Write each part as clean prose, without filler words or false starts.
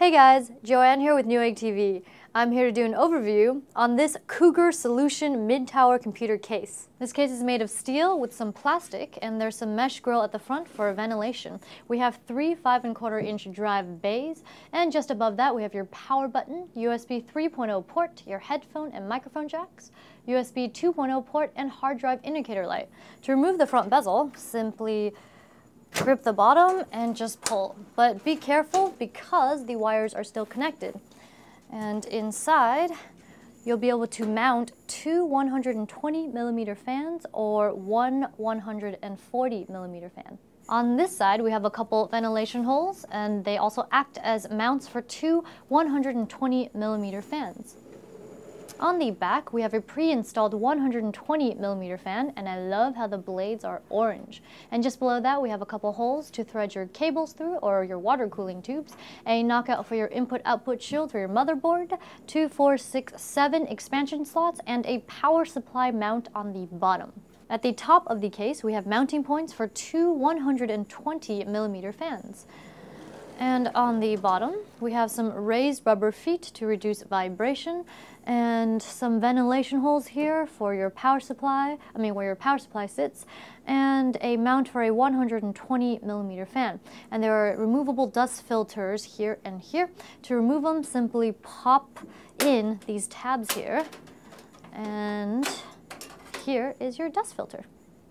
Hey guys, Joanne here with Newegg TV. I'm here to do an overview on this COUGAR Solution Mid Tower computer case. This case is made of steel with some plastic, and there's some mesh grill at the front for ventilation. We have three 5¼ inch drive bays, and just above that we have your power button, USB 3.0 port, your headphone and microphone jacks, USB 2.0 port, and hard drive indicator light. To remove the front bezel, simply grip the bottom and just pull. But be careful because the wires are still connected. And inside, you'll be able to mount two 120mm fans or one 140mm fan. On this side, we have a couple ventilation holes, and they also act as mounts for two 120mm fans. On the back, we have a pre-installed 120mm fan, and I love how the blades are orange. And just below that, we have a couple holes to thread your cables through or your water cooling tubes, a knockout for your input-output shield for your motherboard, 2, 4, 6, 7 expansion slots, and a power supply mount on the bottom. At the top of the case, we have mounting points for two 120mm fans. And on the bottom, we have some raised rubber feet to reduce vibration, and some ventilation holes here for your power supply, where your power supply sits, and a mount for a 120mm fan. And there are removable dust filters here and here. To remove them, simply pop in these tabs here, and here is your dust filter.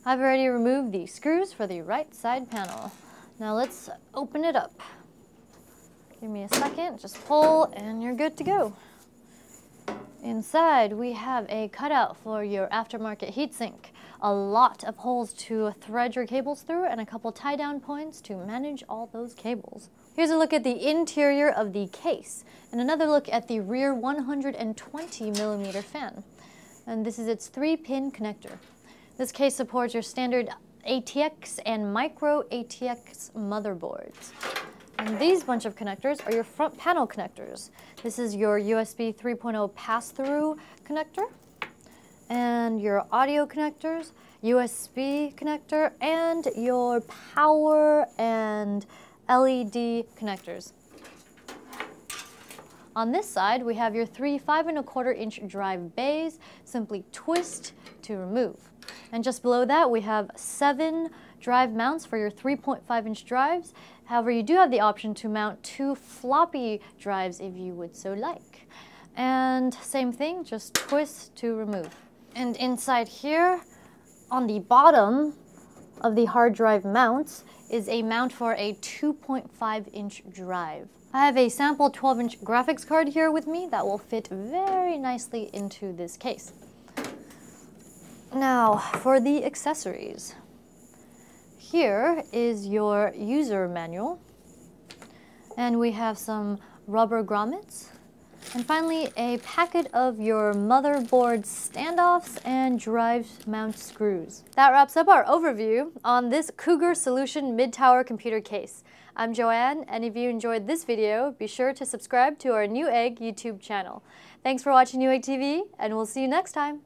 I've already removed the screws for the right side panel. Now let's open it up. Give me a second, just pull, and you're good to go. Inside, we have a cutout for your aftermarket heatsink, a lot of holes to thread your cables through, and a couple tie-down points to manage all those cables. Here's a look at the interior of the case, and another look at the rear 120mm fan. And this is its 3-pin connector. This case supports your standard ATX and micro ATX motherboards. And these bunch of connectors are your front panel connectors. This is your USB 3.0 pass-through connector, and your audio connectors, USB connector, and your power and LED connectors. On this side, we have your three 5¼ inch drive bays. Simply twist to remove. And just below that, we have 7 drive mounts for your 3.5-inch drives. However, you do have the option to mount 2 floppy drives if you would so like. And same thing, just twist to remove. And inside here, on the bottom of the hard drive mounts, is a mount for a 2.5-inch drive. I have a sample 12-inch graphics card here with me that will fit very nicely into this case. Now, for the accessories. Here is your user manual, and we have some rubber grommets, and finally a packet of your motherboard standoffs and drive mount screws. That wraps up our overview on this COUGAR Solution Mid Tower computer case. I'm Joanne, and if you enjoyed this video, be sure to subscribe to our Newegg YouTube channel. Thanks for watching Newegg TV, and we'll see you next time.